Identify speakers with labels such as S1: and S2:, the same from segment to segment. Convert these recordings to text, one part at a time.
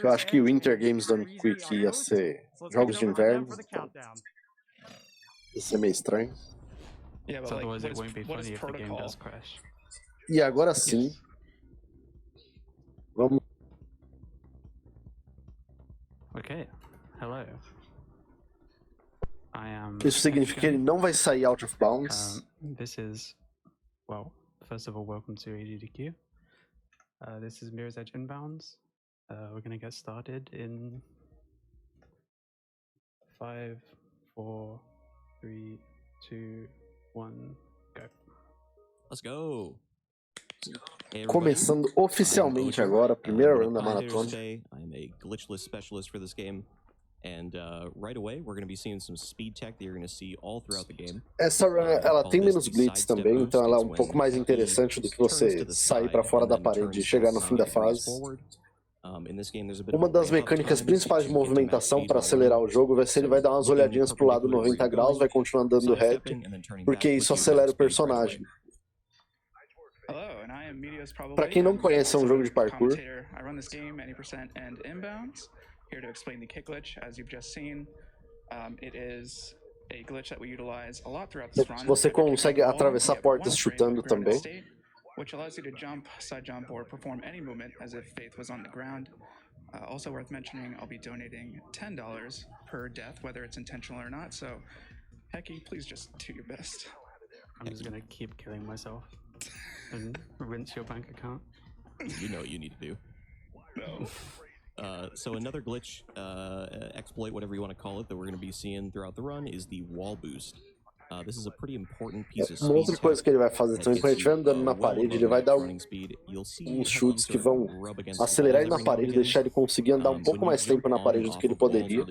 S1: Eu acho que o Winter Games Done Quick ia ser jogos de inverno, então ia ser meio estranho. E agora sim, vamos... Isso significa que ele não vai sair out of bounds.
S2: First of all, welcome to AGDQ. This is Mirror's Edge Inbounds. We're going to get started in 5, 4, 3, 2, 1, go.
S3: Let's go. Hey,
S1: começando oficialmente agora a primeira run da maratona.
S3: I'm a glitchless specialist for this game. And right away, we're going to be seeing some speed tech that you're going to see all throughout the game.
S1: Essa run, ela tem menos blitz também, então ela é um pouco mais interessante do que você sair para fora da parede e chegar no fim da fase. Uma das mecânicas principais de movimentação para acelerar o jogo vai ser ele vai dar umas olhadinhas pro lado 90 graus, vai continuar dando rap, porque isso acelera o personagem. Para quem não conhece, é um jogo de parkour.
S4: Here to explain the kick glitch, as you've just seen. It is a glitch that we utilize a lot throughout this run.
S1: Você consegue atravessar portas chutando também.
S4: Which allows you to jump, side jump, or perform any movement as if Faith was on the ground. Also worth mentioning, I'll be donating $10 per death, whether it's intentional or not. So, Hecky, please just do your best.
S2: I'm just gonna keep killing myself and rinse your bank account.
S3: You know what you need to do.
S4: No.
S3: So another glitch, exploit, whatever you want to call it, that we're going to be seeing throughout the run is the wall boost. This is a pretty important piece of speed.
S1: Uma outra coisa que ele vai fazer também, quando ele estiver andando na parede, ele vai dar uns chutes que vão acelerar ele na parede, deixar ele conseguir andar um pouco mais tempo na parede do que ele poderia.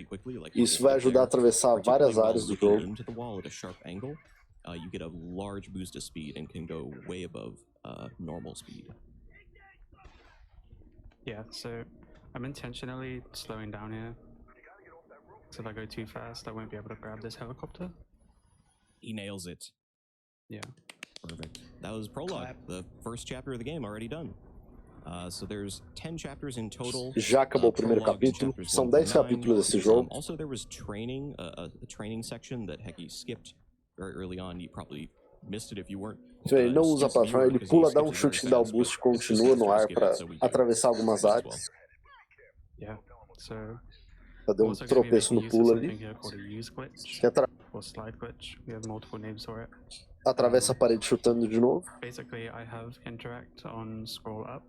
S1: Isso vai ajudar a atravessar várias áreas do jogo.
S3: You get a large boost of speed and can go way above normal speed.
S2: Yeah, so I'm intentionally slowing down here, so if I go too fast, I won't be able to grab this helicopter.
S3: He nails it.
S2: Yeah.
S3: Perfect. That was prologue, the first chapter of the game already done. So there's 10 chapters in total.
S1: Já acabou o primeiro capítulo. São 10 capítulos desse jogo.
S3: Also there was training, a training section that Hecky skipped very early on. You probably missed it if you weren't.
S1: Ele não usa a plataforma, ele pula, dá um chute que dá o boost e continua no ar para atravessar algumas áreas.
S2: Yeah, so
S1: Deu um tropeço no pulo ali. Que atravessa a parede chutando de novo.
S2: Basically, I have interact on scroll up.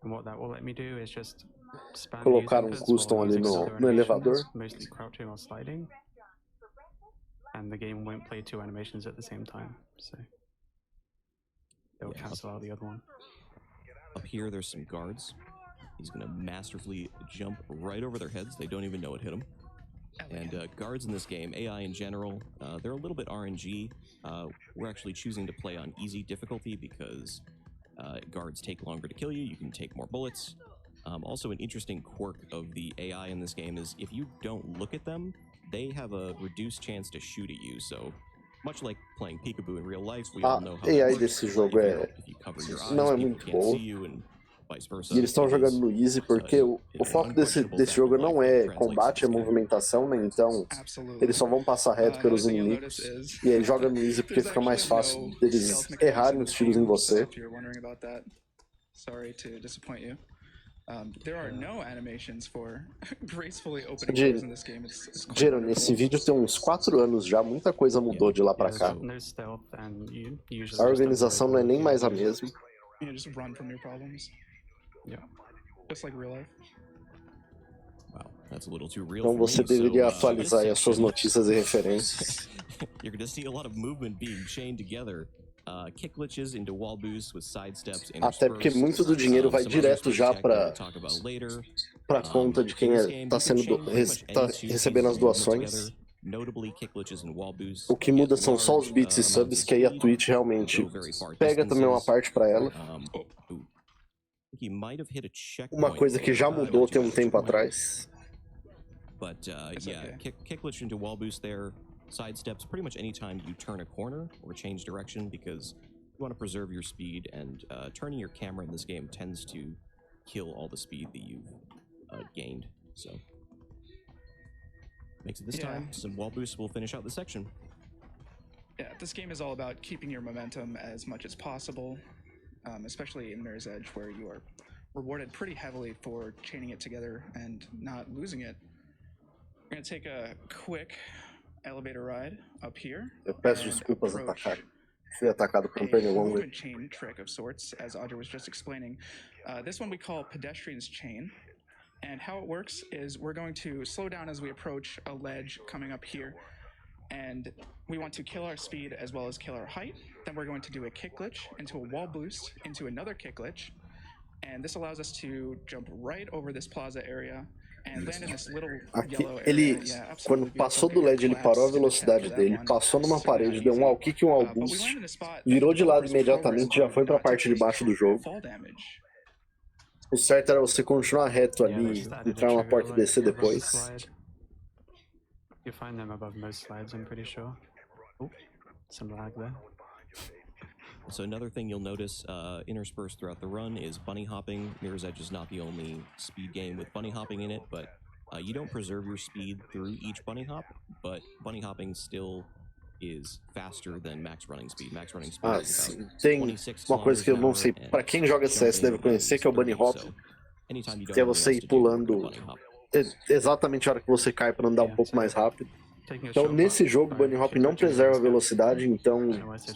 S2: And what that will let me do is just spam
S1: colocar um custom ali no elevador.
S2: Mostly crouching or sliding. And the game won't play two animations at the same time, so it will cancel out the other one.
S3: Up here, there's some guards. He's going to masterfully jump right over their heads. They don't even know it hit them. And guards in this game, AI in general, they're a little bit RNG. We're actually choosing to play on easy difficulty because guards take longer to kill you. You can take more bullets. Also, an interesting quirk of the AI in this game is if you don't look at them, they have a reduced chance to shoot at you. So, much like playing peekaboo in real life, we all know how
S1: AI desse jogo não é muito bom. E eles estão jogando no easy porque o foco desse jogo não é combate, é movimentação, né? Então eles só vão passar reto pelos inimigos. E aí joga no easy porque fica mais fácil deles errarem os tiros em você. Janeiro, esse vídeo tem uns 4 anos já, muita coisa mudou de lá pra cá. A organização não é nem mais a mesma.
S4: Yeah, just like real life.
S3: Wow, that's a little too real.
S1: Então você deveria atualizar aí as suas notícias e referências.
S3: You're going to see a lot of movement being chained together. Kick glitches into wall boosts with side steps.
S1: Até porque muito do dinheiro vai direto já para conta de quem tá recebendo as doações. O que muda são só os bits e subs, que aí a Twitch realmente pega também uma parte para ela. Uma coisa que já mudou tem um tempo atrás.
S3: But yeah, kick glitch into wall boost there. Side steps pretty much anytime you turn a corner or change direction because you want to preserve your speed, and turning your camera in this game tends to kill all the speed that you've gained. So makes it this time. Some wall boosts will finish out the section.
S4: Yeah, this game is all about keeping your momentum as much as possible, especially in Mirror's Edge, where you are rewarded pretty heavily for chaining it together and not losing it. We're going to take a quick elevator ride up here.
S1: Eu peço desculpas atacar. Fui atacado por pernilongo.
S4: Movement chain trick of sorts, as Audrey was just explaining. This one we call pedestrian's chain. And how it works is we're going to slow down as we approach a ledge coming up here. And we want to kill our speed as well as kill our height. Then we're going to do a kick glitch into a wall boost into another kick glitch. And this allows us to jump right over this plaza area and land in this little yellow area.
S1: Ele, quando passou do LED, ele parou a velocidade dele, passou numa parede, deu um wall kick e um wall boost, virou de lado imediatamente, já foi para a parte de baixo do jogo. O certo era você continuar reto ali, entrar numa porta e descer depois.
S2: You find them above most slides, I'm pretty sure. Oh, some lag there.
S3: So another thing you'll notice interspersed throughout the run is bunny hopping. Mirror's Edge is not the only speed game with bunny hopping in it, but you don't preserve your speed through each bunny hop, but bunny hopping still is faster than max running speed. Max running speed is about
S1: tem
S3: 26
S1: uma coisa que eu não sei, para quem joga CS deve conhecer, que é o bunny hop, que é você ir pulando exatamente a hora que você cai para andar um pouco mais rápido. Então, nesse jogo, o bunny hop não preserva a velocidade, então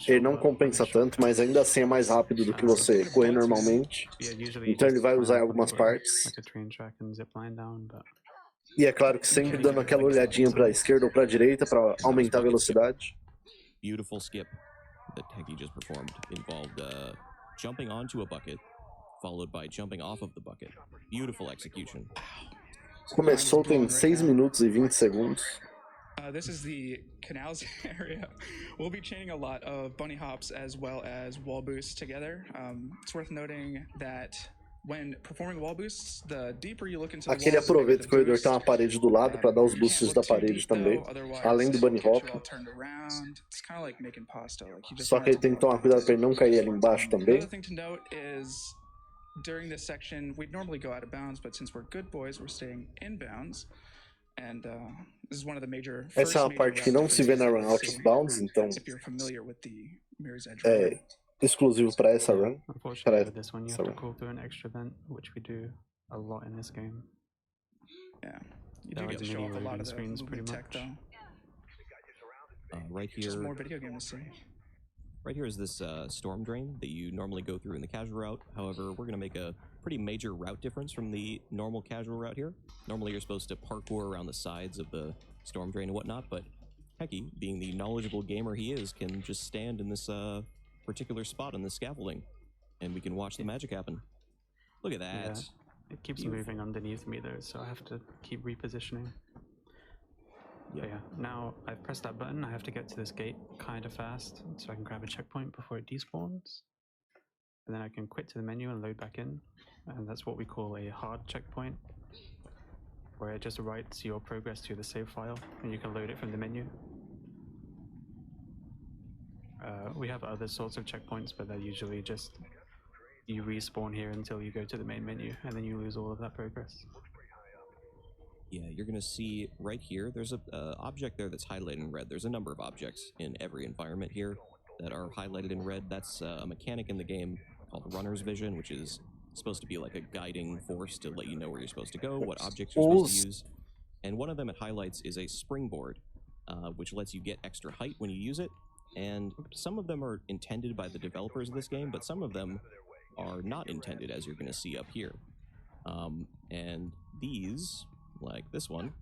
S1: ele não compensa tanto, mas ainda assim é mais rápido do que você correr normalmente. Então ele vai usar em algumas partes. E é claro que sempre dando aquela olhadinha para a esquerda ou para a direita para aumentar a velocidade.
S3: Beautiful skip that Heki just performed involved jumping onto a bucket, followed by jumping off of the bucket. Beautiful execution.
S1: Começou tem 6 minutos e 20 segundos.
S4: This is the canals area. We'll be chaining a lot of bunny hops as well as wall boosts together. It's worth noting that when performing wall boosts, the deeper you look into the
S1: Aqui ele aproveita que o corredor tem uma parede do lado para dar os boosts da parede também, além do bunny hop. Só que ele tem que tomar cuidado para ele não cair ali embaixo também.
S4: Another thing to note is during this section, we'd normally go out of bounds, but since we're good boys, we're staying in bounds. And this is one of the major.
S1: Essa é uma parte que não se vê na run out of bounds, então é exclusivo para essa run.
S2: Unfortunately, this one you have to call through an extra vent, which we do a lot in this game.
S4: Yeah, you do get to show off a lot of the movement tech, though.
S3: Right here.
S4: Just more video game to see.
S3: Right here is this storm drain that you normally go through in the casual route. However, we're going to make a pretty major route difference from the normal casual route here. Normally, you're supposed to parkour around the sides of the storm drain and whatnot, but Heki, being the knowledgeable gamer he is, can just stand in this particular spot on the scaffolding, and we can watch the magic happen. Look at that.
S2: Yeah, it keeps moving underneath me though, so I have to keep repositioning. Yeah, now I've pressed that button, I have to get to this gate kind of fast so I can grab a checkpoint before it despawns. And then I can quit to the menu and load back in. And that's what we call a hard checkpoint, where it just writes your progress to the save file and you can load it from the menu. We have other sorts of checkpoints, but they're usually just you respawn here until you go to the main menu and then you lose all of that progress.
S3: Yeah, you're going to see right here, there's a object there that's highlighted in red. There's a number of objects in every environment here that are highlighted in red. That's a mechanic in the game called runner's vision, which is supposed to be like a guiding force to let you know where you're supposed to go, what objects you're supposed to use. And one of them it highlights is a springboard, which lets you get extra height when you use it. And some of them are intended by the developers of this game, but some of them are not intended, as you're going to see up here. And these, like this one,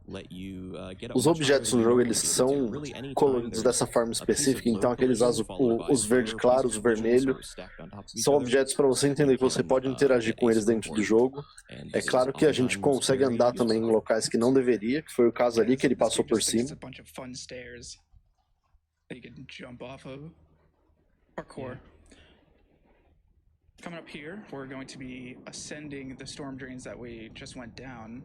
S3: let you get
S1: Os objetos no jogo eles são coloridos dessa forma específica, então aqueles os verde claros, o vermelho, são objetos para você entender que você pode interagir com eles dentro do jogo. É claro que a gente consegue andar também em locais que não deveria, que foi o caso ali que ele passou por cima.
S4: Coming up here, we're going to be ascending the storm drains that we just went down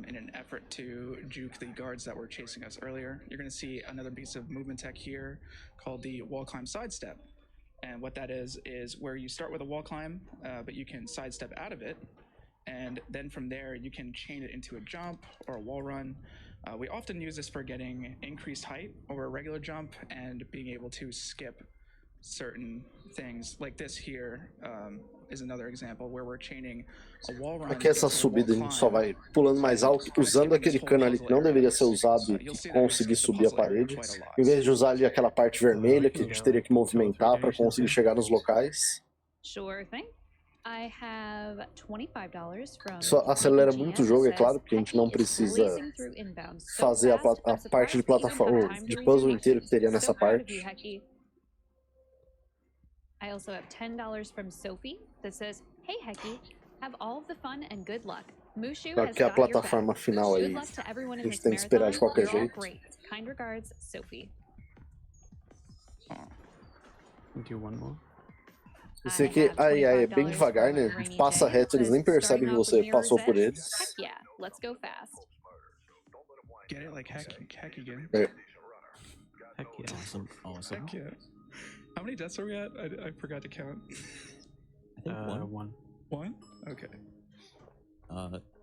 S4: in an effort to juke the guards that were chasing us earlier. You're going to see another piece of movement tech here called the wall climb sidestep. And what that is where you start with a wall climb, but you can sidestep out of it. And then from there, you can chain it into a jump or a wall run. We often use this for getting increased height over a regular jump and being able to skip certain things. Like this here is another example where we're chaining a wall run.
S1: Aqui essa subida a gente só vai pulando mais alto, usando aquele cano ali que não deveria ser usado e conseguir subir a parede, em vez de usar ali aquela parte vermelha que a gente teria que movimentar para conseguir chegar nos locais.
S5: Sure thing. I have $25 from
S1: Isso acelera muito o jogo, é claro, porque a gente não precisa fazer a parte de plataforma, de puzzle inteiro que teria nessa parte.
S5: I also have $10 from Sophie that says, "Hey Hecky, have all of the fun and good luck. Mushu has
S1: Aqui é a
S5: got your back.
S1: plataforma final aí.
S5: Good luck to everyone
S1: A
S5: in
S1: gente
S5: this
S1: tem que esperar de
S5: marathon.
S1: qualquer
S5: You're all
S1: jeito.
S5: great. Kind regards, Sophie."
S2: Do one more.
S1: Esse aqui, aí, é bem devagar, né? A gente passa reto, eles nem percebem que você passou por eles.
S5: Heck yeah, let's go fast.
S4: Get it like heck again.
S1: É.
S2: Heck yeah.
S3: Awesome.
S4: Heck yeah. How many deaths are we at? I forgot to count.
S3: I think
S2: One.
S4: One? Okay.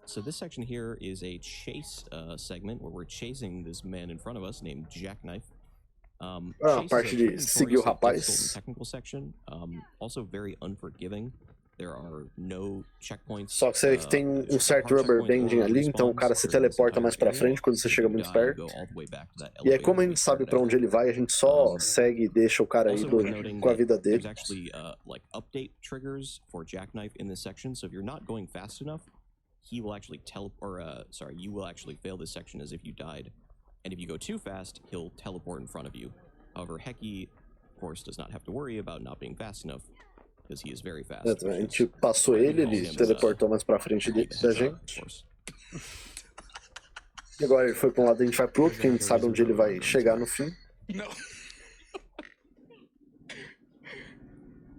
S3: So this section here is a chase segment where we're chasing this man in front of us named Jackknife.
S1: A parte de seguir o rapaz.
S3: Technical section, also very unforgiving. There are no checkpoints.
S1: Só que você vê que tem um certo rubber banding ali, então o cara se teleporta mais pra frente quando você chega muito perto. E aí, como a gente sabe pra onde ele vai, a gente só segue e deixa o cara aí com a vida dele.
S3: There's actually like update triggers for Jackknife in this section, so if you're not going fast enough, he will actually you will actually fail this section as if you died. And if you go too fast, he'll teleport in front of you. However, Hecky, of course, does not have to worry about not being fast enough, because he is very fast.
S1: A gente passou ele teleportou mais pra frente da gente. E agora ele foi pra um lado e a gente vai pro outro, que a gente sabe onde ele vai chegar no fim.
S4: No.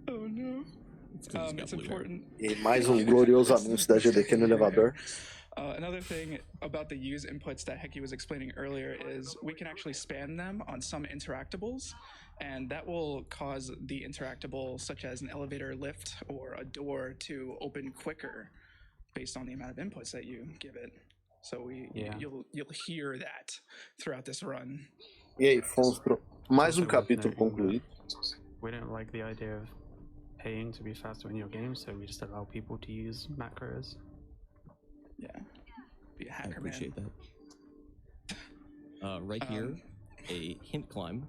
S4: Oh no. It's important.
S1: E mais um glorioso anúncio da AGDQ no elevador.
S4: Another thing about the use inputs that Hecky was explaining earlier is we can actually span them on some interactables, and that will cause the interactable, such as an elevator lift or a door, to open quicker based on the amount of inputs that you give it. So you'll hear that throughout this run.
S1: E aí, fomos pro mais um capítulo concluído.
S2: We don't like the idea of paying to be faster in your game, so we just allow people to use macros.
S4: Yeah, be a hacker,
S3: I appreciate
S4: man.
S3: that. Right here, a hint climb.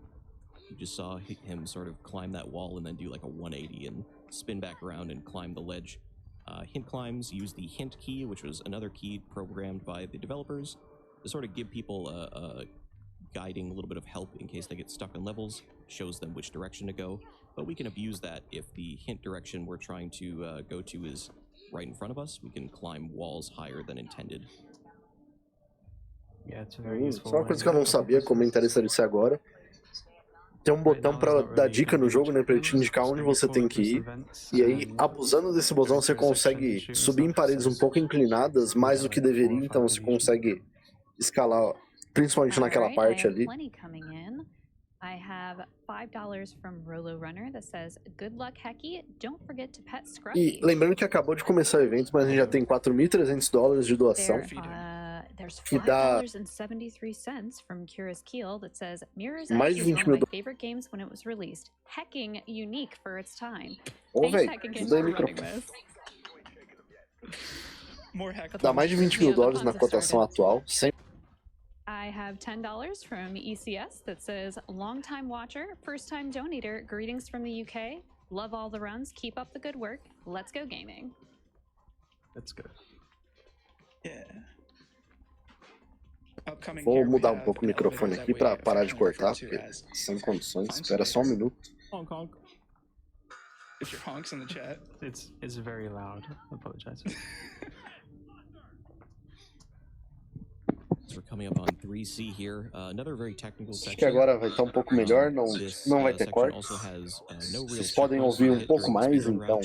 S3: You just saw him sort of climb that wall and then do like a 180 and spin back around and climb the ledge. Hint climbs use the hint key, which was another key programmed by the developers to sort of give people a guiding, a little bit of help in case they get stuck on levels, shows them which direction to go. But we can abuse that if the hint direction we're trying to go to is right in front of us. We can climb walls higher than intended.
S2: Yeah, it's very useful.
S1: Só uma coisa que eu não sabia, comentarista disse agora. Tem um botão para dar dica no jogo, né, para ele te indicar onde você tem que ir. E aí, abusando desse botão, você consegue subir em paredes um pouco inclinadas, mais do que deveria, então você consegue escalar, principalmente naquela parte ali.
S5: I have $5 from Rolo Runner that says, "Good luck, Hecky. Don't forget to pet Scruffy."
S1: E lembrando que acabou de começar o evento, mas a gente já tem $4.300 de doação.
S5: There's
S1: Que dá
S5: $5.73 from Curious Keel that says, "Mirrors
S1: mais de
S5: actually
S1: 20
S5: one of
S1: mil
S5: my favorite games when it was released. Hecking unique for its time."
S1: Ô,
S5: Thanks,
S1: velho,
S5: Hecking,
S1: isso
S5: for
S1: daí
S5: running
S1: microfone.
S5: this.
S4: More hack.
S1: Dá mais de $20.000 na cotação atual.
S5: I have $10 from ECS that says, "Long-time watcher, first-time donator, greetings from the UK. Love all the runs. Keep up the good work. Let's go gaming."
S2: That's good.
S4: Yeah. Upcoming
S1: Vou
S4: here, we
S1: mudar
S4: have
S1: pouco o
S4: an
S1: microfone
S4: elevator
S1: aqui
S4: that
S1: para
S4: we
S1: parar de
S4: affectionately
S1: cortar,
S4: refer to
S1: porque
S4: as
S1: sem condições.
S4: honks
S1: Espera só um
S4: later.
S1: minuto.
S3: Honk honk.
S4: If your honks in the chat.
S2: It's very loud. I apologize.
S3: So we're coming up on 3C here. Another very technical
S1: Acho
S3: section.
S1: que agora vai estar um pouco melhor, não vai ter cortes. Vocês podem ouvir um pouco mais, então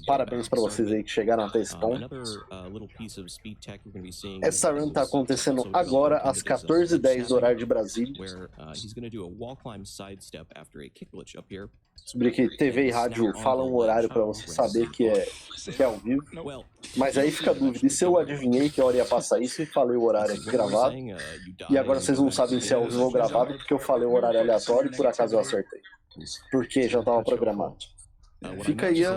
S1: Parabéns para vocês aí que chegaram até esse ponto. Essa run tá acontecendo agora às 14h10 do horário de Brasília. Descobri que TV e rádio falam um horário para você saber que é ao vivo. Mas aí fica a dúvida, e se eu adivinhei que a hora ia passar isso e falei o horário aqui gravado, e agora vocês não sabem se é ao vivo ou gravado porque eu falei o horário aleatório e por acaso eu acertei. Porque já estava programado. Fica aí a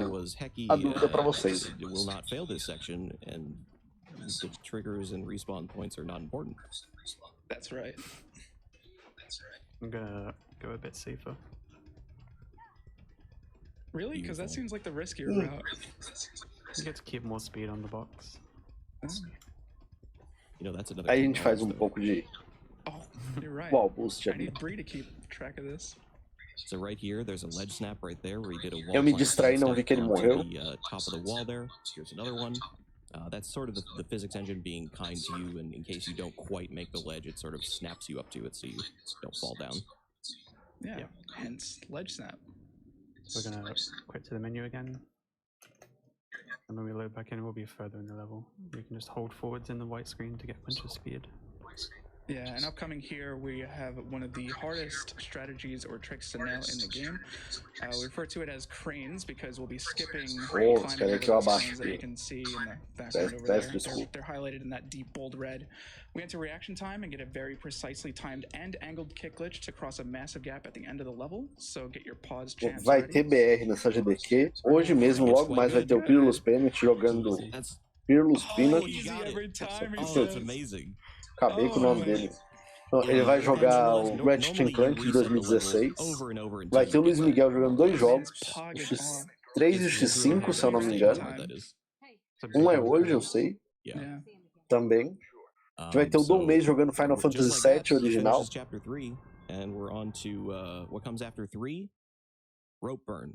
S1: dúvida para vocês.
S4: That's right.
S2: I'm gonna go a bit safer.
S4: Really? Because that seems like the riskier route.
S2: You get to keep more speed on the box.
S1: Aí a gente faz um pouco de
S4: You're right.
S1: wall boost
S4: I
S1: aqui.
S4: need Bree to keep track of this.
S3: So right here, there's a ledge snap right there where he did a wall
S1: Eu me
S3: climb
S1: distraí e não vi que ele
S3: onto
S1: morreu.
S3: the top of the wall there. Here's another one. That's sort of the physics engine being kind to you, and in case you don't quite make the ledge, it sort of snaps you up to it so you don't fall down.
S4: Yeah. Hence ledge snap.
S2: We're gonna quit to the menu again. And when we load back in, we'll be further in the level. You can just hold forwards in the white screen to get a bunch of speed.
S4: Yeah, and upcoming here, we have one of the hardest strategies or tricks to nail in the game. We refer to it as cranes because we'll be skipping climbing over those stones that you can see in the background over there. They're highlighted in that deep bold red. We enter reaction time and get a very precisely timed and angled kick glitch to cross a massive gap at the end of the level. So get your pause chance
S1: Vai
S4: ready.
S1: ter BR nessa AGDQ. Hoje mesmo, logo mais, vai ter o Peerless Peanut jogando Peerless Peanut. Acabei com o nome dele. Então, ele vai jogar o Restream de 2016. Vai ter o Luiz Miguel jogando 2 jogos, o X3 e o X5, se eu não me engano. Um é hoje, eu sei. Também. Vai ter o Dom Mês jogando Final Fantasy VII original.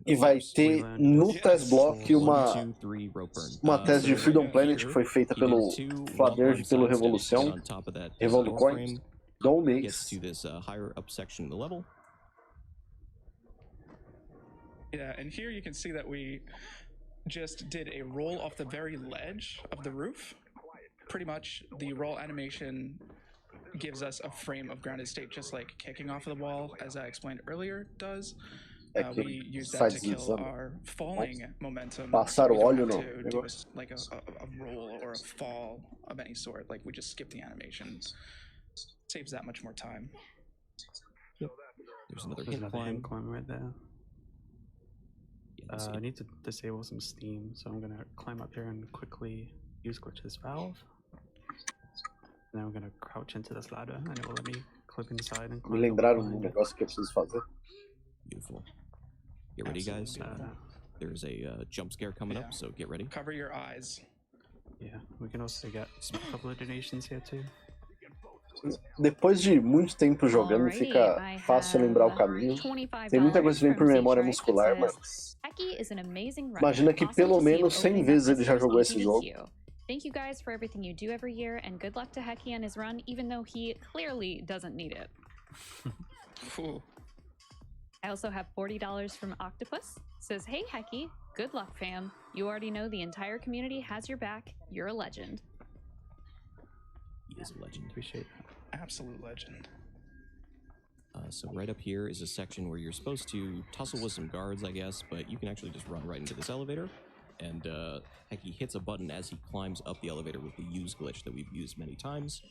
S1: E vai ter no test block uma tese de Freedom Planet que foi feita pelo Flader e pelo Revolução, Revolucoin, Dom Mês.
S4: Yeah, and here you can see that we just did a roll off the very ledge of the roof. Pretty much the roll animation gives us a frame of grounded state, just like kicking off of the wall, as I explained earlier, does. We use that to kill our falling momentum.
S1: Passar o óleo no
S4: to do like a roll or a fall of any sort. Like we just skip the animation. Saves that much more time.
S3: There's another
S2: There's
S3: hit
S2: another
S3: climb.
S2: hit climb right there. I need to disable some steam, so I'm gonna climb up here and quickly use glitch's valve. And then we're gonna crouch into this ladder, and it will let me clip inside and climb.
S1: Me lembraram um negócio que eu preciso fazer.
S3: Beautiful. Get ready, guys. There's a jump scare coming up, so get ready.
S4: Cover your eyes.
S2: Yeah, we can also get a couple of donations here too.
S1: Depois de muito tempo jogando, fica fácil lembrar o caminho. Tem muita coisa que vem por memória muscular, mas imagina que pelo menos 100 vezes ele já jogou esse jogo.
S5: Thank you guys for everything you do every year, and good luck to Hecky on his run, even though he clearly doesn't need it. I also have $40 from Octopus. Says, hey Hecky, good luck fam. You already know the entire community has your back. You're a legend.
S3: He is a legend.
S2: Appreciate that.
S4: Absolute legend.
S3: So right up here is a section where you're supposed to tussle with some guards, I guess, but you can actually just run right into this elevator. And Hecky hits a button as he climbs up the elevator with the use glitch that we've used many times.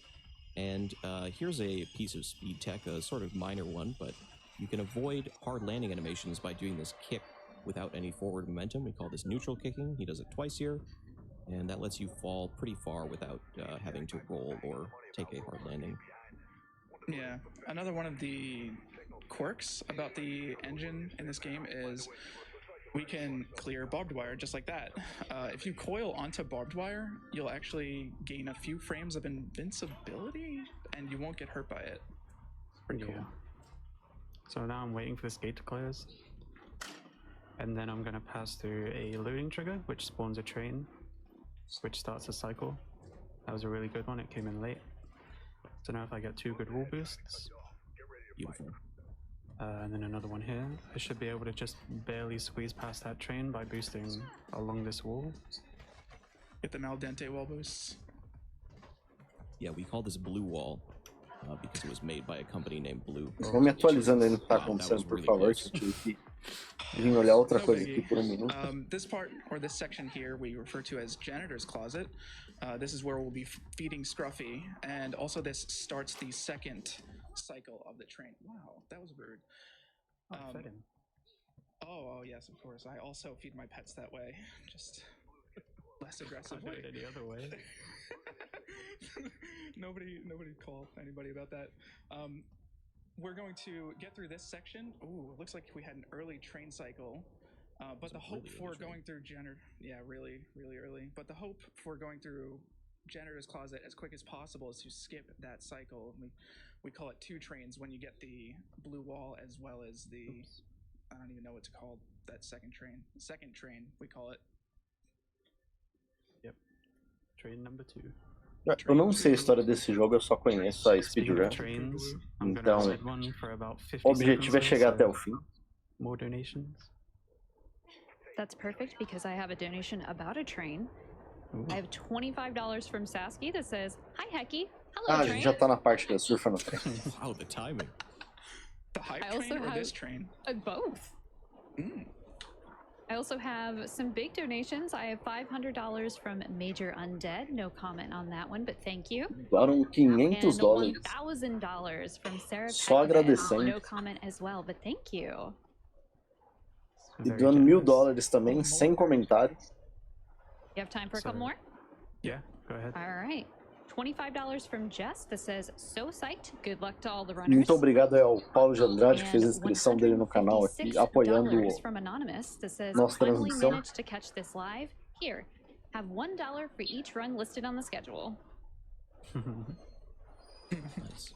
S3: And here's a piece of speed tech, a sort of minor one, but you can avoid hard landing animations by doing this kick without any forward momentum. We call this neutral kicking. He does it twice here, and that lets you fall pretty far without having to roll or take a hard landing.
S4: Yeah, another one of the quirks about the engine in this game is we can clear barbed wire just like that. If you coil onto barbed wire, you'll actually gain a few frames of invincibility, and you won't get hurt by it. Pretty cool.
S2: So now I'm waiting for this gate to close. And then I'm going to pass through a loading trigger, which spawns a train, which starts a cycle. That was a really good one, it came in late. So now if I get 2 good wall boosts.
S3: Beautiful.
S2: And then another one here. I should be able to just barely squeeze past that train by boosting along this wall.
S4: Get them al dente wall boosts.
S3: Yeah, we call this Blue Wall because it was made by a company named Blue.
S1: Vamos me atualizando aí no que tá acontecendo, por favor, que eu tive que vir olhar outra coisa aqui por minuto.
S4: This part, or this section here, we refer to as janitor's closet. This is where we'll be feeding Scruffy, and also this starts the second cycle of the train. Wow, that was rude.
S2: Fed him.
S4: Oh, yes, of course. I also feed my pets that way, just less aggressively.
S2: Can't do it any other way.
S4: Nobody call anybody about that. We're going to get through this section. Ooh, it looks like we had an early train cycle. But the hope for going through really early. But the hope for going through janitor's closet as quick as possible is to skip that cycle. We call it 2 trains when you get the blue wall as well as the I don't even know what to call that second train. Second train, we call it.
S2: Yep. Train number 2.
S1: Eu não sei a história desse jogo, eu só conheço a Speedruns. Então, o objetivo é chegar até o fim.
S2: More donations.
S5: That's perfect because I have a donation about a train. I have $25 from Sasky that says, "Hi Hecky, hello
S1: A
S5: train."
S1: gente já tá na parte da surfa no trem.
S3: Wow, the timing.
S4: The hype train or this train?
S5: Both. I also have some big donations. I have $500 from Major Undead. No comment on that one, but thank you.
S1: Doaram $500.
S5: And $1,000 from Sarah.
S1: Só agradecendo.
S5: No comment as well, but thank you.
S1: E doando $1.000 também, sem comentários.
S5: You have time for a couple more?
S2: Yeah, go ahead.
S5: All right. $25 from Jess that says, "So psyched. Good luck to all the runners."
S1: Muito obrigado ao Paulo de Andrade, que fez a inscrição dele no canal aqui, apoiando
S5: from Anonymous that says,
S1: nossa
S5: "Finally
S1: transmissão.
S5: managed to catch this live. Here, have $1 for each run listed on the schedule."
S3: Nice.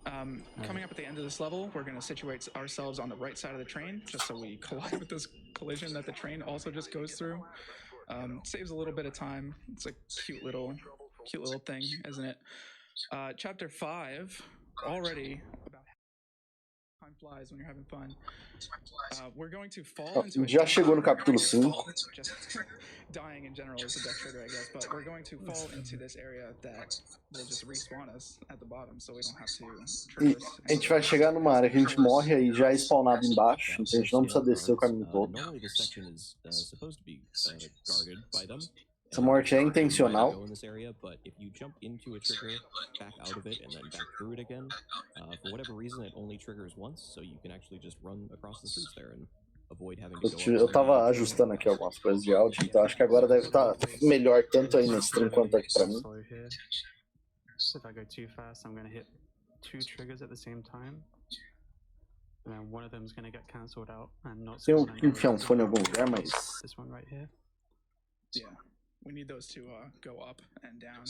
S4: Coming up at the end of this level, we're going to situate ourselves on the right side of the train, just so we collide with this collision that the train also just goes through. Saves a little bit of time. It's a cute little thing, isn't it? Chapter 5, already about time flies when you're having fun. We're going to fall into a
S1: Já chegou no capítulo 5.
S4: just dying in general is the death trigger, I guess, but we're going to fall into this area that will just respawn us at the bottom, so we don't have to
S1: E
S4: traverse.
S1: a gente vai chegar numa área que a gente morre aí já é spawnado embaixo, então a gente não precisa descer o caminho todo.
S3: Normally this section is supposed to be guarded by them.
S1: Essa morte é intencional.
S3: In this area, but if you jump into a trigger, back out of it, and then back through it again, for whatever reason, it only triggers once, so you can actually just run across the streets there and avoid having to go.
S1: Eu tava ajustando aqui algumas coisas de áudio, então acho que agora deve estar melhor tanto aí no stream quanto aqui pra mim.
S2: So if I go too fast, I'm going to hit 2 triggers at the same time. And then one of them is going to get cancelled out and not.
S1: Tem que enfiar um fone em algum lugar, mas
S2: This one right here.
S4: Yeah, we need those to go up and down.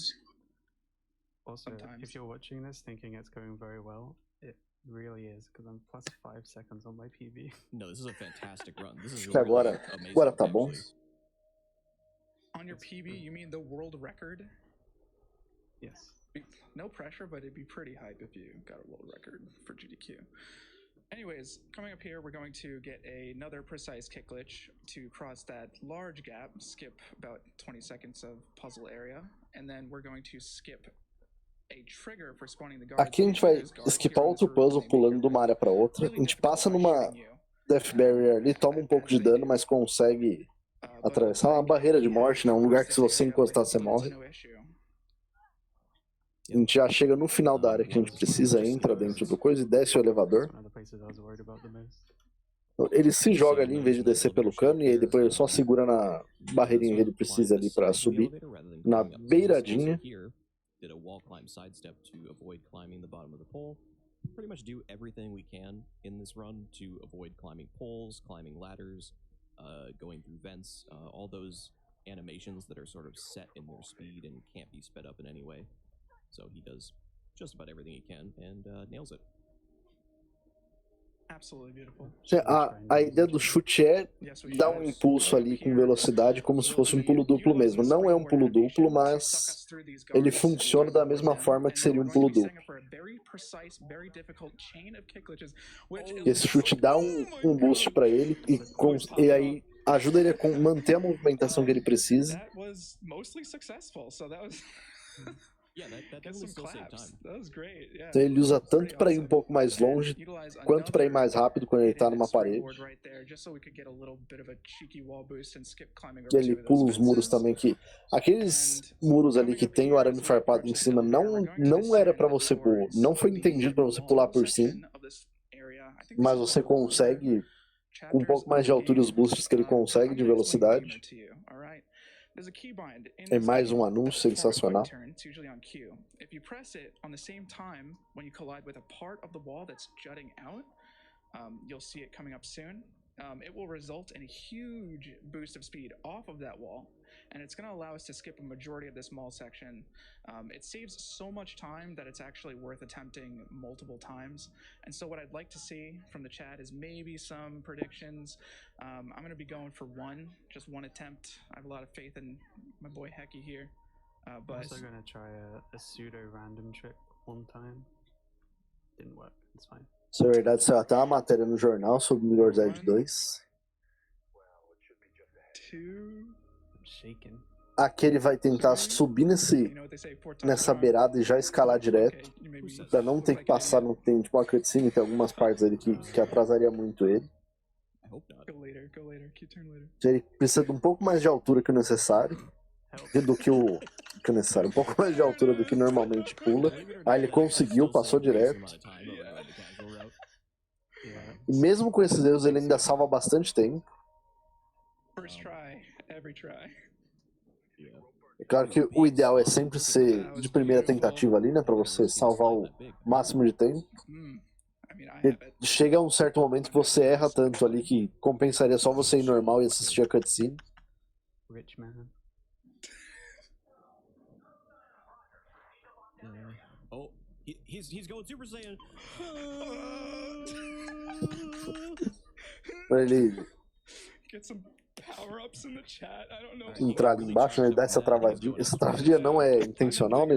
S2: Also,
S4: sometimes.
S2: if you're watching this thinking it's going very well, it really is, because I'm plus 5 seconds on my PB.
S3: No, this is a fantastic run. This is
S1: acho que agora tá bom.
S3: actually.
S4: On your PB, you mean the world record?
S2: Yes.
S4: No pressure, but it'd be pretty hype if you got a world record for GDQ. Anyways, coming up here, we're going to get another precise kick glitch to cross that large gap, skip about 20 seconds of puzzle area, and then we're going to skip a trigger for spawning the guards.
S1: Aqui a gente vai skipar outro puzzle pulando de uma área pra outra. A gente passa numa Death Barrier ali, toma um pouco de dano, mas consegue atravessar uma barreira de morte, né? Um lugar que se você encostar você morre. A gente já chega no final da área que a gente precisa, entra dentro do coisa e desce o elevador. Ele se joga ali em vez de descer pelo cano e aí depois ele só segura na barreirinha que ele precisa ali pra subir. Na beiradinha.
S3: Did a wall climb sidestep to avoid climbing the bottom of the pole. Pretty much do everything we can in this run to avoid climbing poles, climbing ladders, going through vents, all those animations that are sort of set in their speed and can't be sped up in any way. So he does just about everything he can and nails it.
S4: Absolutely beautiful.
S1: A ideia do chute é dar um impulso ali com velocidade, como se fosse um pulo duplo mesmo. Não é um pulo duplo, mas ele funciona da mesma forma que seria um pulo duplo. Esse chute dá um boost para ele e aí ajuda ele a manter a movimentação que ele precisa. Então ele usa tanto para ir um pouco mais longe, quanto para ir mais rápido quando ele está numa parede. E ele pula os muros também, que aqueles muros ali que tem o arame farpado em cima não era para você pular, não foi entendido para você pular por cima, mas você consegue com um pouco mais de altura os boosts que ele consegue de velocidade. É mais um anúncio sensacional. If you press it on the same time when you collide with a part of the wall that's jutting out, you'll see it coming up soon. It will result in a huge boost of speed off of that wall, and it's going to allow us to skip a majority of this mall section. It saves so much time that it's actually worth attempting multiple times. And so what I'd like to see from the chat is maybe some predictions. I'm going to be going for just one attempt. I have a lot of faith in my boy Hecky here. But
S2: I'm also going to try a pseudo random trick one time. Didn't work, it's fine.
S1: Isso é verdade, saiu até uma matéria no jornal sobre o Mirror's Edge 2. Aqui ele vai tentar subir nessa beirada e já escalar direto, pra não ter que passar no tempo, tipo uma cutscene, tem algumas partes ali que atrasaria muito ele. Ele precisa de um pouco mais de altura que o necessário, um pouco mais de altura do que normalmente pula. Aí ele conseguiu, passou direto. E mesmo com esses erros, ele ainda salva bastante tempo. É claro que o ideal é sempre ser de primeira tentativa ali, né? Pra você salvar o máximo de tempo. E chega a um certo momento que você erra tanto ali que compensaria só você ir normal e assistir a cutscene.
S3: Oh, he's going Super Saiyan.
S1: Pra ele entrar ali embaixo, né? Ele dá essa travadinha. Essa travadinha não é intencional, né?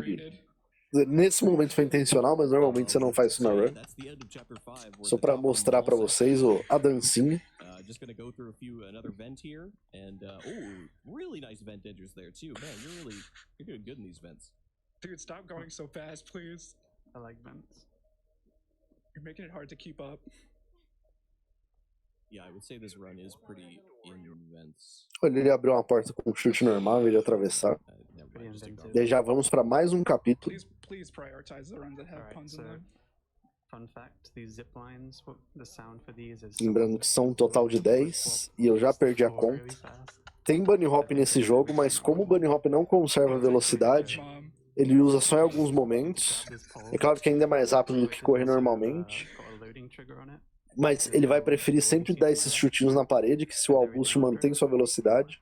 S1: Nesse momento foi intencional, mas normalmente você não faz isso na run. Só pra mostrar pra vocês a dancinha.
S3: Just gonna go through another vent here, and really nice vent entries there too. Man, you're doing good in these vents.
S4: Dude, stop going so fast, please.
S2: I like vents.
S4: You're making it hard to keep up.
S3: Yeah, I would say this run is pretty in vents.
S1: Olha, ele abriu uma porta com um chute normal, ele atravessar. E aí já vamos para mais um capítulo.
S4: Please prioritize the runs that have puns in them.
S2: Fun fact, these zip lines, the sound for these is...
S1: Lembrando que são um total de 10 e eu já perdi a conta. Tem bunny hop nesse jogo, mas como o bunny hop não conserva velocidade, ele usa só em alguns momentos. É claro que ainda é mais rápido do que correr normalmente, mas ele vai preferir sempre dar esses chutinhos na parede, que se o Alboost mantém sua velocidade,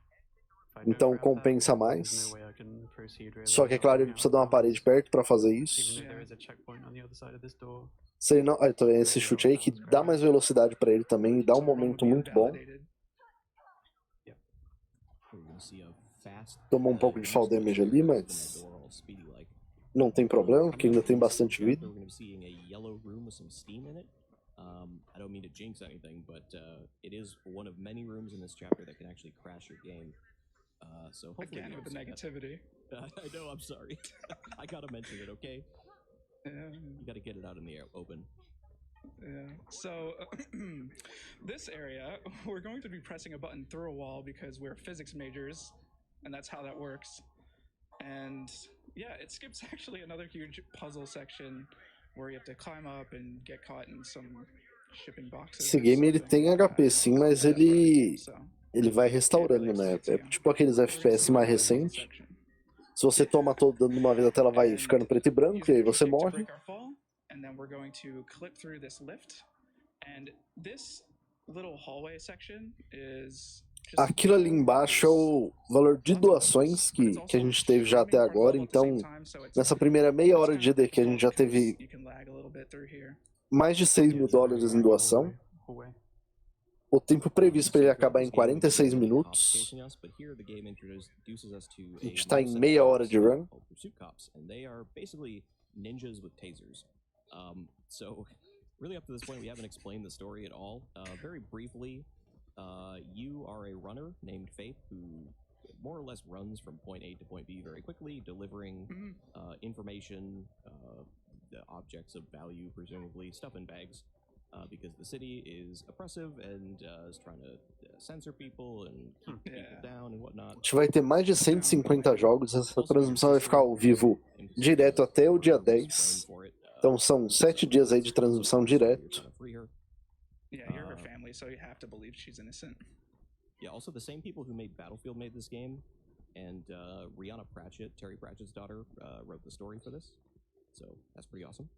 S1: então compensa mais. Só que é claro, ele precisa dar uma parede perto para fazer isso. Se ele não, então é esse chute aí que dá mais velocidade para ele também e dá um momento muito bom. Tomou um pouco de fall damage ali, mas não tem problema, porque ainda tem bastante vida.
S3: I don't mean to jinx anything, but it is one of many rooms in this chapter that can actually crash your game. So hopefully
S4: again with the negativity.
S3: I know, I'm sorry. I gotta mention it, okay?
S4: Yeah.
S3: You gotta get it out in the open.
S4: Yeah. So this area, we're going to be pressing a button through a wall because we're physics majors, and that's how that works. And yeah, it skips actually another huge puzzle section where you have to climb up and get caught in some shipping boxes.
S1: Esse game ele tem HP sim, mas ele vai restaurando, né? É tipo aqueles FPS mais recentes. Se você toma todo dano de uma vez, a tela vai ficando preto e branco, e aí você morre. Aquilo ali embaixo é o valor de doações que a gente teve já até agora, então nessa primeira meia hora de AGDQ a gente já teve mais de $6.000 em doação. O tempo previsto para ele acabar em 46 minutos. A gente está em meia hora de run.
S3: So, really up to this point, we haven't explained the story at all. Very briefly, you are a runner named Faith who more or less runs from point A to point B very quickly, delivering information, the objects of value, presumably, stuff in bags. Because the city is oppressive and is trying to censor people and keep people down and whatnot.
S1: A gente vai ter mais de 150 jogos. Essa transmissão vai ficar ao vivo direto até o dia 10. Então são 7 dias aí de transmissão direto.
S4: Yeah, you're her family, so you have to believe she's innocent.
S3: Yeah, also the same people who made Battlefield made this game, and Rihanna Pratchett, Terry Pratchett's daughter, wrote the story for this. So that's pretty awesome.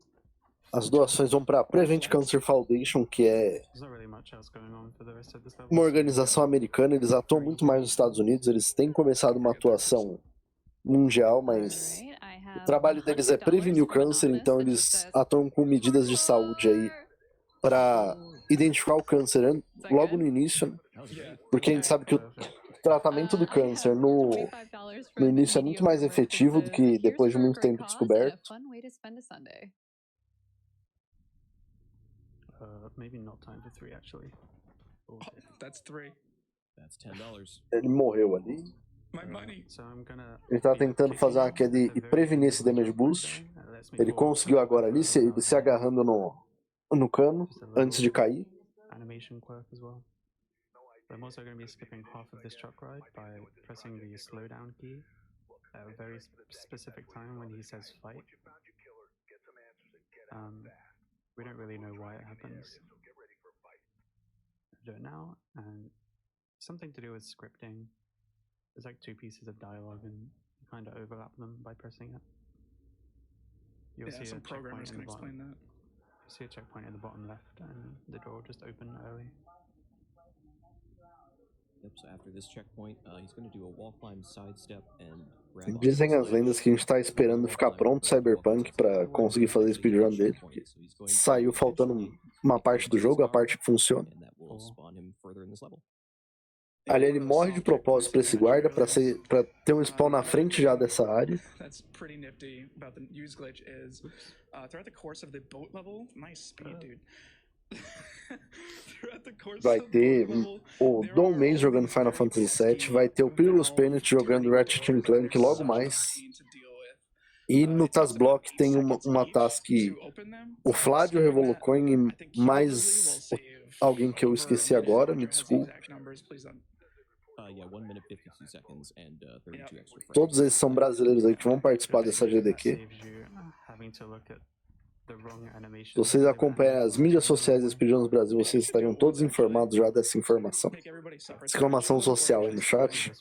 S1: As doações vão para a Prevent Cancer Foundation, que é uma organização americana. Eles atuam muito mais nos Estados Unidos. Eles têm começado uma atuação mundial, mas o trabalho deles é prevenir o câncer. Então eles atuam com medidas de saúde aí para identificar o câncer logo no início, porque a gente sabe que o tratamento do câncer no início é muito mais efetivo do que depois de muito tempo descoberto.
S2: Maybe not time for 3 actually.
S4: Oh, that's 3.
S3: That's $10.
S1: Ele morreu ali.
S4: My money.
S2: So I'm gonna
S1: Ele tá tentando fazer uma queda e prevenir esse damage boost. Ele conseguiu agora ali, ele se agarrando no cano antes de cair.
S2: Animation quirk as well. I'm also going to be skipping half of this truck ride by pressing the slowdown key at a very specific time when he says fight. We don't really know why it happens. I don't know, and something to do with scripting. There's like 2 pieces of dialogue and you kind of overlap them by pressing it. You'll see
S4: some
S2: a
S4: programmers
S2: checkpoint in
S4: can
S2: the bottom.
S4: explain that.
S2: You'll see a checkpoint in the bottom left and the door just opened early.
S3: Yep, so after this checkpoint, he's going to do a wall climb sidestep and
S1: Dizem as lendas que a gente tá esperando ficar pronto Cyberpunk para conseguir fazer speedrun dele, porque saiu faltando uma parte do jogo, a parte que funciona. Ali ele morre de propósito para esse guarda, para ter um spawn na frente já dessa área.
S4: That's pretty nifty about the use glitch is throughout the course of the boat level, nice speed, dude.
S1: Vai ter o Dom Maze jogando Final Fantasy VII, vai ter o Peerless Planet jogando Ratchet & Clank logo mais. E no Task Block tem uma task que o Vlad, o Revolucoin e mais alguém que eu esqueci agora, me desculpe. Todos esses são brasileiros aí que vão participar dessa AGDQ. Se vocês acompanham as mídias sociais da SpeedrunsBrasil, vocês estariam todos informados já dessa informação. Exclamação social aí no chat.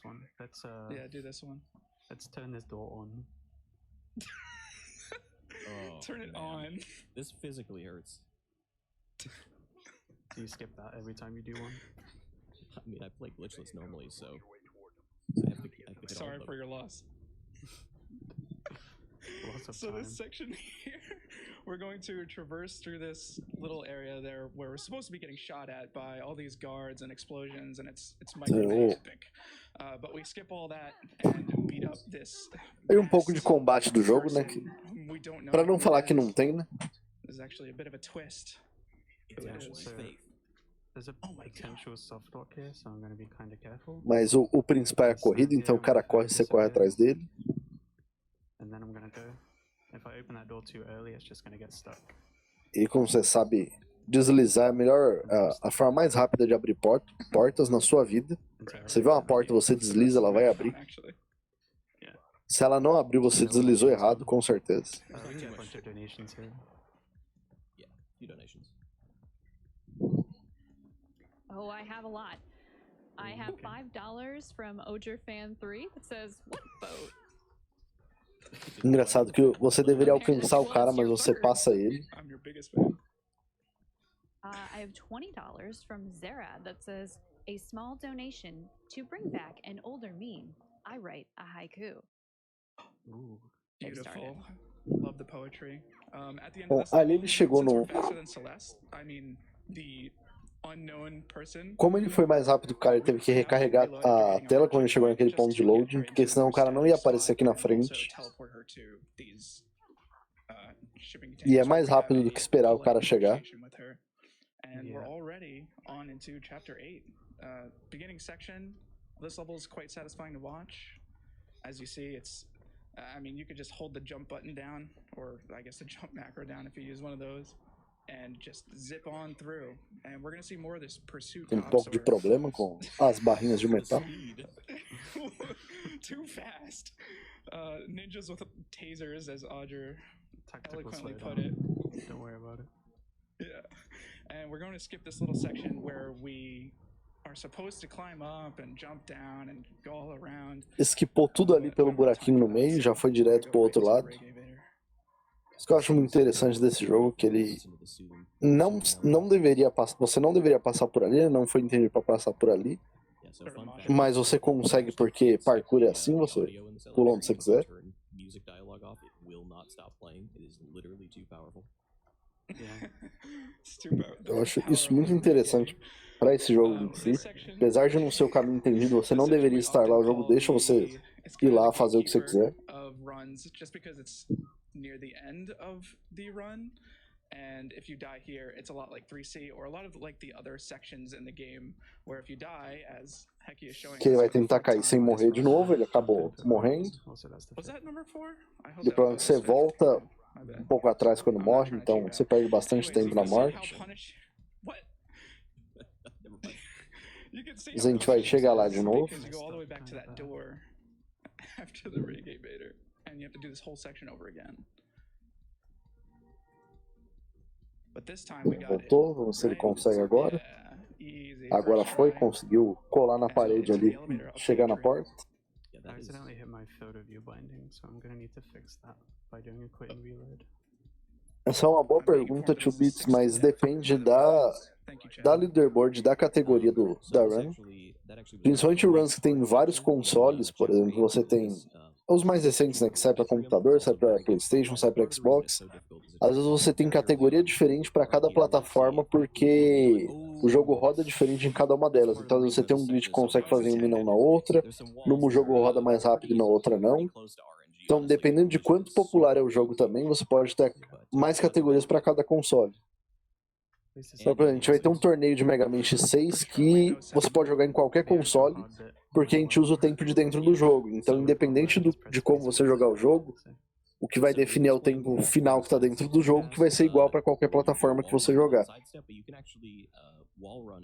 S4: Turn it on.
S3: This physically hurts.
S2: Do you skip that every time you do one?
S3: I mean, I play glitchless normally, so I have to get
S4: Sorry for your loss. So this section here, we're going to traverse through this little area there where we're supposed to be getting shot at by all these guards and explosions, and it's mega epic. But we skip all that and beat up this.
S1: Tem pouco de combate do jogo, né? Pra não falar que não tem, né?
S4: There's actually a bit of a twist.
S2: There's a potential soft lock here, so I'm going to be kind of careful.
S1: Mas o principal é a corrida, então o cara corre, você corre atrás dele.
S2: And then I'm going to go. If I open that door too early, it's just going to get stuck.
S1: E como você sabe, deslizar é a melhor, a forma mais rápida de abrir portas na sua vida. Você vê uma porta, você desliza, ela vai abrir. Se ela não abriu, você deslizou errado, com certeza.
S5: Oh, I have a lot. I have $5 from OjerFan3 that says, "What boat?"
S1: Engraçado que você deveria alcançar o cara, mas você passa ele.
S4: I'm your biggest fan.
S5: I have $20 from Zerad that says, "A small donation to bring back an older meme. I write a haiku."
S2: Ooh,
S4: Beautiful. Love the poetry. At the end
S1: Bom,
S4: of this
S1: ali
S4: level,
S1: ele chegou
S4: since
S1: no...
S4: we're faster than Celeste, I mean, the unknown person.
S1: Como ele foi mais rápido, cara, ele teve que recarregar a tela quando ele chegou naquele ponto de loading, porque senão o cara não ia aparecer aqui na frente. E é mais rápido do que esperar o cara chegar.
S4: And we're already on into chapter 8. Beginning section. This level is quite satisfying to watch. As you see, it's I mean, you could just hold the jump button down, or I guess the jump macro down if you use one of those, and just zip on through. And we're gonna see more of this pursuit.
S1: Tem pouco de problema com as barrinhas de metal.
S4: Too fast. Ninjas with tasers, as Audra eloquently put it.
S2: Don't worry about it.
S4: Yeah. And we're going to skip this little section where we are supposed to climb up and jump down and go all around.
S1: Esquipou tudo ali pelo buraquinho no meio, já foi direto pro outro lado. Isso que eu acho muito interessante desse jogo, que ele não deveria passar, você não deveria passar por ali, não foi entendido para passar por ali, mas você consegue porque parkour é assim, você pula onde você quiser. Eu acho isso muito interessante para esse jogo em si. Apesar de não ser o caminho entendido, você não deveria estar lá, o jogo deixa você ir lá fazer o que você quiser.
S4: And if you die here, it's a lot like 3C or a lot of like the other sections in the game where if you die, as Heki is showing,
S1: que ele vai tentar cair sem morrer de novo, ele acabou morrendo. Depois você volta um pouco atrás quando morre, então você perde bastante tempo na morte. Mas a gente vai chegar lá de novo. Voltou, vamos ver se ele consegue agora. Agora foi, conseguiu colar na parede ali, chegar na porta. Essa é uma boa pergunta, 2bits, mas depende da leaderboard, da categoria da run. Principalmente runs que tem vários consoles, por exemplo, você tem os mais recentes, né, que sai para computador, sai para PlayStation, sai para Xbox. Às vezes você tem categoria diferente para cada plataforma, porque o jogo roda diferente em cada uma delas. Então às vezes você tem um glitch que consegue fazer em uma e não na outra, num jogo roda mais rápido e na outra não. Então, dependendo de quanto popular é o jogo também, você pode ter mais categorias para cada console. Então, por exemplo, a gente vai ter um torneio de Mega Man X6 que você pode jogar em qualquer console, porque a gente usa o tempo de dentro do jogo. Então, independente de como você jogar o jogo, o que vai definir é o tempo final que está dentro do jogo, que vai ser igual para qualquer plataforma que você jogar.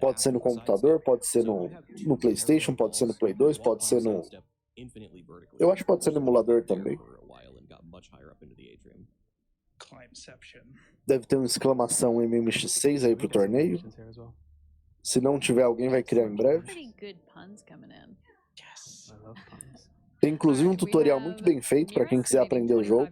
S1: Pode ser no computador, pode ser no PlayStation, pode ser no Play 2, pode ser no... Eu acho que pode ser no emulador também. Deve ter uma exclamação MMX6 aí pro torneio. Se não tiver, alguém vai criar em breve. Tem inclusive um tutorial muito bem feito para quem quiser aprender o jogo.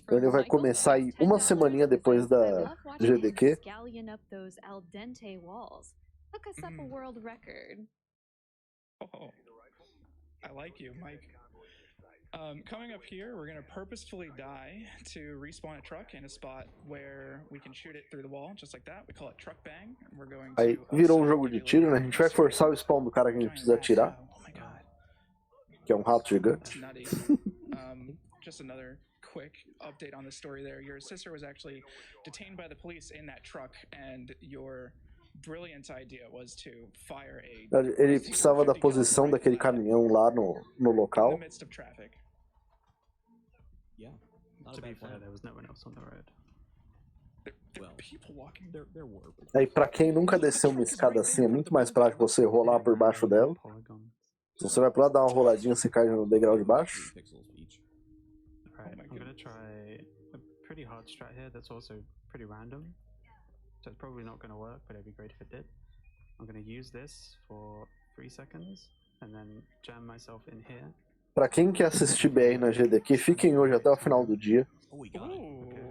S1: Ele vai começar aí uma semaninha depois da GDQ.
S4: Oh, I like you, Mike. Coming up here, we're going to purposefully die to respawn a truck in a spot where we can shoot it through the wall, just like that. We call it truck bang. And we're going to,
S1: aí virou um jogo de tiro, né? A gente vai forçar o spawn do cara que a gente precisa atirar. Que é um rato gigante.
S4: Just another quick update on the story there. Your sister was actually detained by the police in that truck, and your brilliant idea was to fire a...
S1: Ele precisava da posição daquele caminhão lá no local. Aí pra quem nunca desceu uma escada assim, é muito mais prático você rolar por baixo dela. Se você vai pra lá dar uma roladinha, você cai no degrau de baixo.
S2: I'm gonna try a pretty hard strat here that's also pretty random. So it's probably not gonna work, but it'd be great if it did. I'm gonna use this for 3 seconds and then jam myself in here.
S1: Pra quem quer assistir BR na GDQ, fiquem hoje até o final do dia.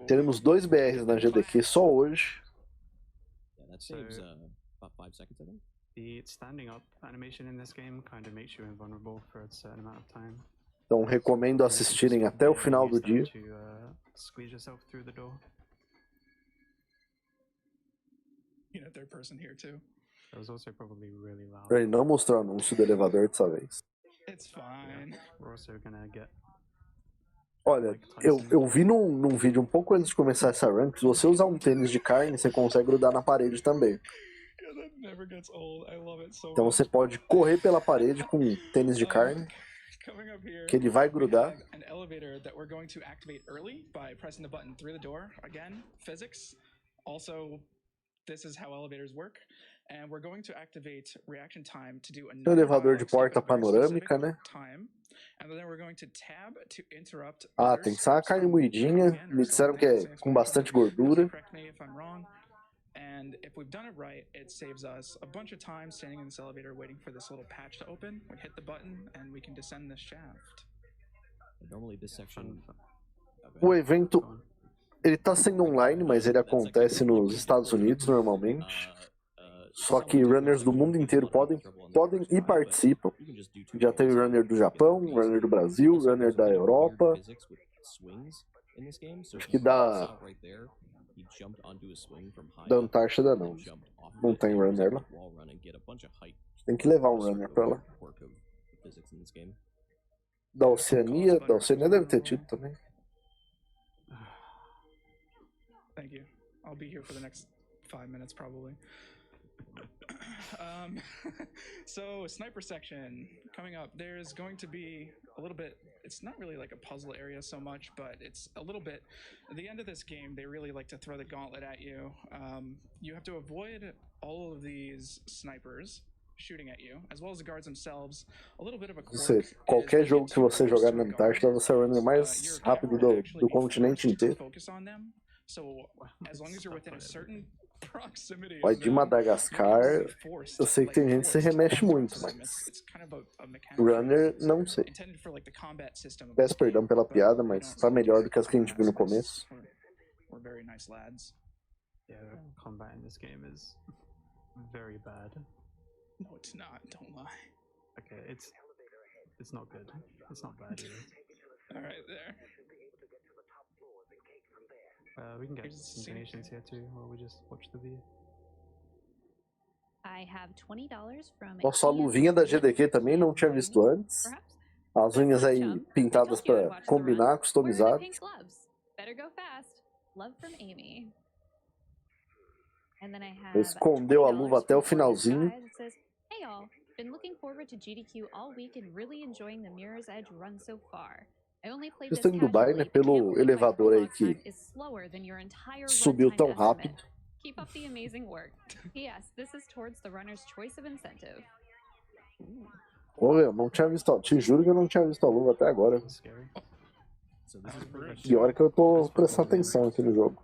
S1: Teremos 2 BRs na GDQ só hoje.
S3: about 5 seconds, I think.
S2: The standing up animation in this game kind of makes you invulnerable for a certain amount of time.
S1: Então recomendo assistirem até o final do dia.
S2: Squeeze yourself through the door.
S4: You know, third person here too.
S2: That was also probably really loud.
S1: Ele não mostrou o anúncio do elevador dessa vez.
S4: It's fine.
S2: We're also gonna get.
S1: Olha, eu vi num vídeo um pouco antes de começar essa run que se você usar um tênis de carne, você consegue grudar na parede também. Então você pode correr pela parede com um tênis de carne, que ele vai grudar.
S4: An elevator that we're going to activate early by pressing the button through the door. Again, physics. Also, this is how elevators work. And we're going to activate reaction time to do
S1: Um elevador de porta panorâmica, né? Ah, tem que ser uma carne moidinha. Me disseram que é com bastante gordura.
S4: And if we've done it right, it saves us a bunch of time standing in this elevator waiting for this little patch to open. We hit the button and we can descend this shaft.
S3: Normally this section...
S1: O evento, ele tá sendo online, mas ele acontece nos Estados Unidos normalmente. Só que runners do mundo inteiro podem e participam. Já teve runner do Japão, runner do Brasil, runner da Europa. Acho que da Antártida não. Não tem runner lá. Tem que levar um runner pra lá. Da Oceania deve ter tido também.
S4: Thank you. I'll be here for the next 5 minutes probably. So sniper section coming up. There's going to be a little bit, it's not really like a puzzle area so much, but it's a little bit, at the end of this game they really like to throw the gauntlet at you. You have to avoid all of these snipers shooting at you, as well as the guards themselves. A little bit of a quirk.
S1: Qualquer jogo que você jogar na Antártida, você é o runner mais rápido do continente inteiro.
S4: So as long as you're within a certain proximity.
S1: Vai de Madagascar, eu sei que tem gente que se remexe muito, mas runner, não sei. Peço perdão pela piada, mas tá melhor do que as que a gente viu no começo.
S4: We're very nice lads.
S2: Yeah, combat in this game is very bad.
S4: No, it's not. Don't lie.
S2: Okay, it's not good. It's not bad either.
S4: All right, there.
S2: We can get some donations here too, while we just watch the video.
S5: I have $20 from.
S1: Nossa, a luvinha da AGDQ também não tinha visto antes. As unhas aí pintadas para combinar, customizadas.
S5: Better go fast. Love from Amy. And then I have
S1: escondeu a luva até o finalzinho.
S5: Hey all, been looking forward to GDQ all week and really enjoying the Mirror's Edge run so far.
S1: Vocês estão em Dubai, né? Pelo elevador aí que subiu tão rápido.
S5: Keep up the amazing work. Yes, this is towards the runner's choice of incentive.
S1: Ô, eu não tinha visto, te juro que eu não tinha visto a luva até agora. E olha que eu tô prestando atenção aqui no jogo.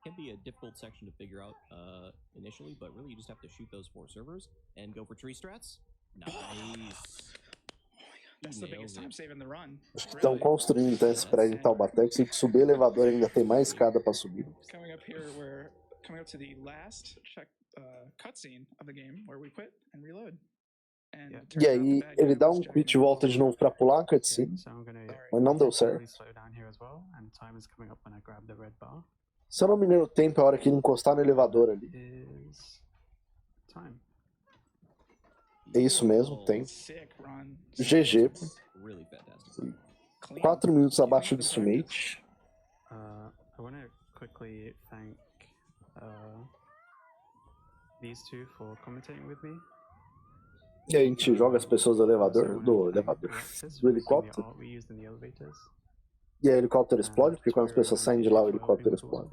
S3: Can be a difficult section to figure out initially, but really you just have to shoot those 4 servers and go for tree strats. Nice.
S4: That's the biggest time save in the run.
S1: Estão construindo então esse prédio em Taubaté, que se subir o elevador ainda tem mais escada para subir.
S4: Coming up here, we're coming up to the last cutscene of the game where we quit and reload.
S1: E aí ele dá um quit e volta de novo para pular a cutscene, mas não deu certo. Se eu não me engano, o tempo é a hora que ele encostar no elevador ali. É isso mesmo, tem. GG. 4 minutos abaixo do estimate.
S2: I want to quickly thank these two for commentating with me.
S1: E aí a gente joga as pessoas do elevador, do helicóptero. E aí o helicóptero explode, porque quando as pessoas saem de lá o helicóptero explode.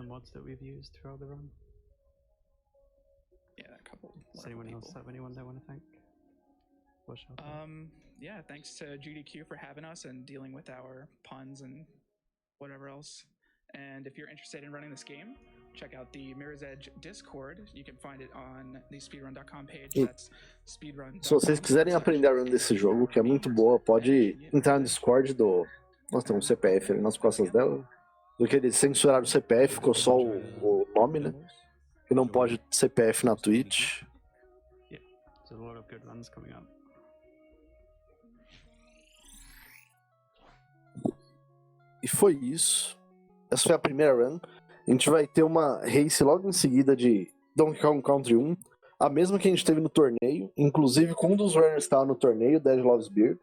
S4: Yeah, thanks to GDQ for having us and dealing with our puns and whatever else. And if you're interested in running this game, check out the Mirror's Edge Discord. You can find it on the speedrun.com page. That's speedrun.com.
S1: Se vocês quiserem aprender a run desse jogo, que é muito boa, pode entrar no Discord do... Nossa, tem um CPF ali nas costas dela. Porque eles censuraram o CPF, ficou só o nome, né? que não pode CPF na Twitch.
S2: Yeah, there's a lot of good runs coming up.
S1: E foi isso. Essa foi a primeira run. A gente vai ter uma race logo em seguida de Donkey Kong Country 1, a mesma que a gente teve no torneio, inclusive com um dos runners que estava no torneio, Dead Loves Beer.